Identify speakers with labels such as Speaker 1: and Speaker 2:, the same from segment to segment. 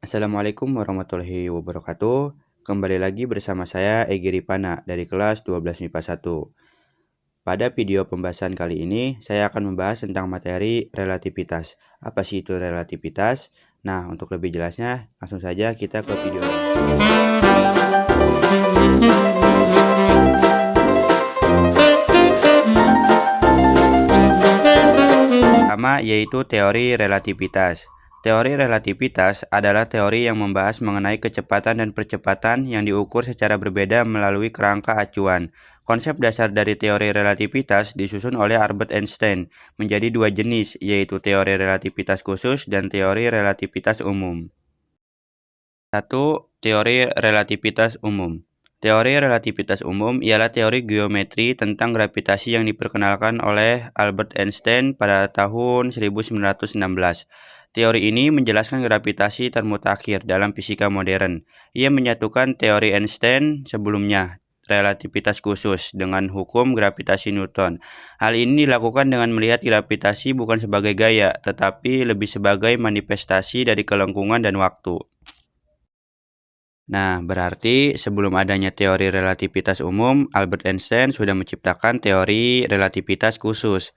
Speaker 1: Assalamualaikum warahmatullahi wabarakatuh. Kembali lagi bersama saya Egi Ripana dari kelas 12 MIPA 1. Pada video pembahasan kali ini, saya akan membahas tentang materi relativitas. Apa sih itu relativitas? Nah, untuk lebih jelasnya, langsung saja kita ke video. Pertama yaitu teori relativitas. Teori relativitas adalah teori yang membahas mengenai kecepatan dan percepatan yang diukur secara berbeda melalui kerangka acuan. Konsep dasar dari teori relativitas disusun oleh Albert Einstein menjadi dua jenis, yaitu teori relativitas khusus dan teori relativitas umum. 1. Teori relativitas umum. Teori relativitas umum ialah teori geometri tentang gravitasi yang diperkenalkan oleh Albert Einstein pada tahun 1916. Teori ini menjelaskan gravitasi termutakhir dalam fisika modern. Ia menyatukan teori Einstein sebelumnya, relativitas khusus, dengan hukum gravitasi Newton. Hal ini dilakukan dengan melihat gravitasi bukan sebagai gaya, tetapi lebih sebagai manifestasi dari kelengkungan dan waktu. Nah, berarti sebelum adanya teori relativitas umum, Albert Einstein sudah menciptakan teori relativitas khusus.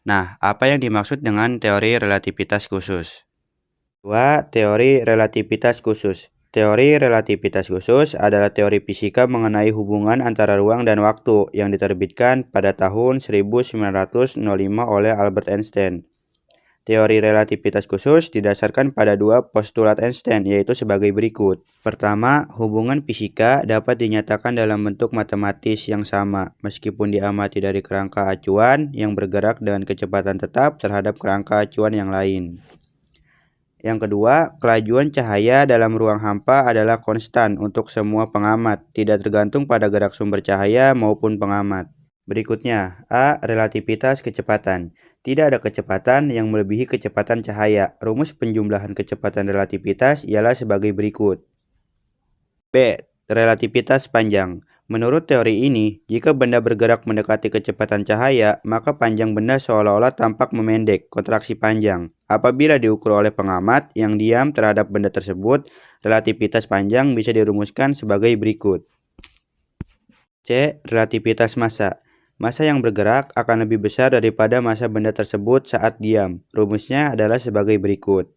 Speaker 1: Nah, apa yang dimaksud dengan teori relativitas khusus? 2. Teori relativitas khusus. Teori relativitas khusus adalah teori fisika mengenai hubungan antara ruang dan waktu yang diterbitkan pada tahun 1905 oleh Albert Einstein. Teori relativitas khusus didasarkan pada dua postulat Einstein, yaitu sebagai berikut. Pertama, hubungan fisika dapat dinyatakan dalam bentuk matematis yang sama, meskipun diamati dari kerangka acuan yang bergerak dengan kecepatan tetap terhadap kerangka acuan yang lain. Yang kedua, kelajuan cahaya dalam ruang hampa adalah konstan untuk semua pengamat, tidak tergantung pada gerak sumber cahaya maupun pengamat. Berikutnya, A. Relativitas kecepatan. Tidak ada kecepatan yang melebihi kecepatan cahaya. Rumus penjumlahan kecepatan relativitas ialah sebagai berikut. B. Relativitas panjang. Menurut teori ini, jika benda bergerak mendekati kecepatan cahaya, maka panjang benda seolah-olah tampak memendek, kontraksi panjang. Apabila diukur oleh pengamat yang diam terhadap benda tersebut, relativitas panjang bisa dirumuskan sebagai berikut. C. Relativitas massa. Massa yang bergerak akan lebih besar daripada massa benda tersebut saat diam. Rumusnya adalah sebagai berikut.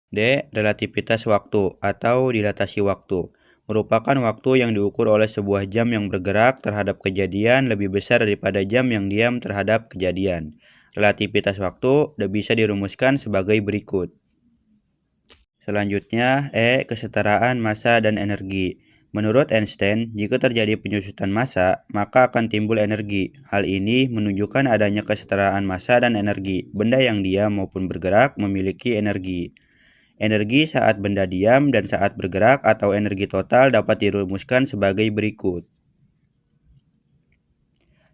Speaker 1: D. Relativitas waktu atau dilatasi waktu. Merupakan waktu yang diukur oleh sebuah jam yang bergerak terhadap kejadian lebih besar daripada jam yang diam terhadap kejadian. Relativitas waktu bisa dirumuskan sebagai berikut. Selanjutnya, E. Kesetaraan massa dan energi. Menurut Einstein, jika terjadi penyusutan massa, maka akan timbul energi. Hal ini menunjukkan adanya kesetaraan massa dan energi. Benda yang diam maupun bergerak memiliki energi. Energi saat benda diam dan saat bergerak atau energi total dapat dirumuskan sebagai berikut.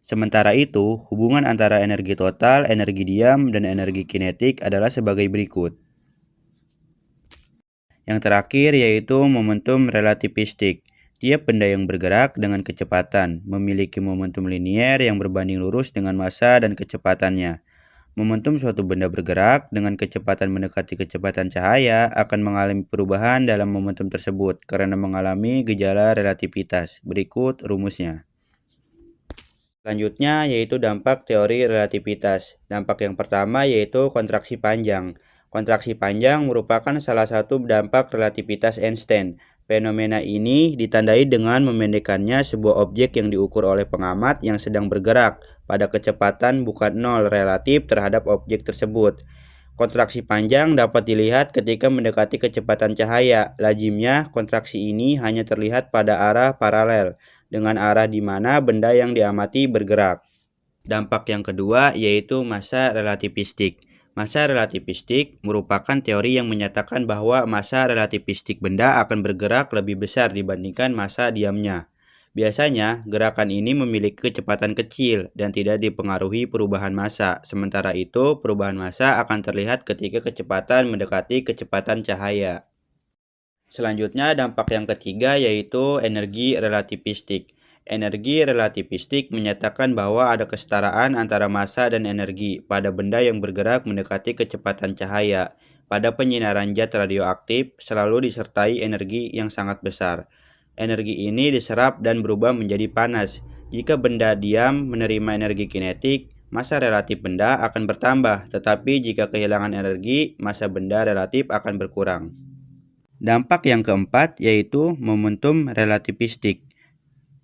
Speaker 1: Sementara itu, hubungan antara energi total, energi diam, dan energi kinetik adalah sebagai berikut. Yang terakhir yaitu momentum relativistik. Tiap benda yang bergerak dengan kecepatan memiliki momentum linier yang berbanding lurus dengan massa dan kecepatannya. Momentum suatu benda bergerak dengan kecepatan mendekati kecepatan cahaya akan mengalami perubahan dalam momentum tersebut karena mengalami gejala relativitas. Berikut rumusnya. Selanjutnya yaitu dampak teori relativitas. Dampak yang pertama yaitu kontraksi panjang. Kontraksi panjang merupakan salah satu dampak relativitas Einstein. Fenomena ini ditandai dengan memendekkannya sebuah objek yang diukur oleh pengamat yang sedang bergerak pada kecepatan bukan nol relatif terhadap objek tersebut. Kontraksi panjang dapat dilihat ketika mendekati kecepatan cahaya. Lazimnya, kontraksi ini hanya terlihat pada arah paralel dengan arah di mana benda yang diamati bergerak. Dampak yang kedua yaitu massa relativistik. Massa relativistik merupakan teori yang menyatakan bahwa massa relativistik benda akan bergerak lebih besar dibandingkan massa diamnya. Biasanya, gerakan ini memiliki kecepatan kecil dan tidak dipengaruhi perubahan massa. Sementara itu, perubahan massa akan terlihat ketika kecepatan mendekati kecepatan cahaya. Selanjutnya, dampak yang ketiga yaitu energi relativistik. Energi relativistik menyatakan bahwa ada kesetaraan antara massa dan energi pada benda yang bergerak mendekati kecepatan cahaya. Pada penyinaran zat radioaktif selalu disertai energi yang sangat besar. Energi ini diserap dan berubah menjadi panas. Jika benda diam menerima energi kinetik, massa relatif benda akan bertambah, tetapi jika kehilangan energi, massa benda relatif akan berkurang. Dampak yang keempat yaitu momentum relativistik.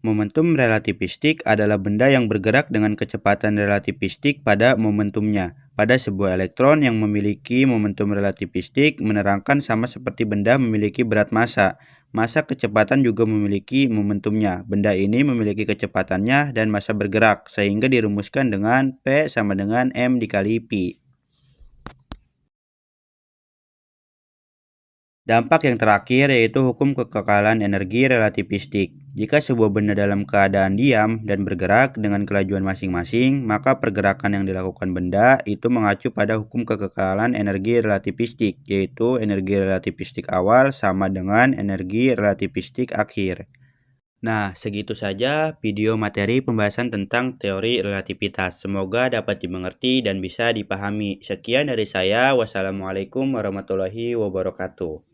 Speaker 1: Momentum relativistik adalah benda yang bergerak dengan kecepatan relativistik pada momentumnya. Pada sebuah elektron yang memiliki momentum relativistik menerangkan sama seperti benda memiliki berat massa. Massa kecepatan juga memiliki momentumnya. Benda ini memiliki kecepatannya dan massa bergerak, sehingga dirumuskan dengan P sama dengan M dikali Pi. Dampak yang terakhir yaitu hukum kekekalan energi relativistik. Jika sebuah benda dalam keadaan diam dan bergerak dengan kelajuan masing-masing, maka pergerakan yang dilakukan benda itu mengacu pada hukum kekekalan energi relativistik, yaitu energi relativistik awal sama dengan energi relativistik akhir. Nah, segitu saja video materi pembahasan tentang teori relativitas. Semoga dapat dimengerti dan bisa dipahami. Sekian dari saya. Wassalamualaikum warahmatullahi wabarakatuh.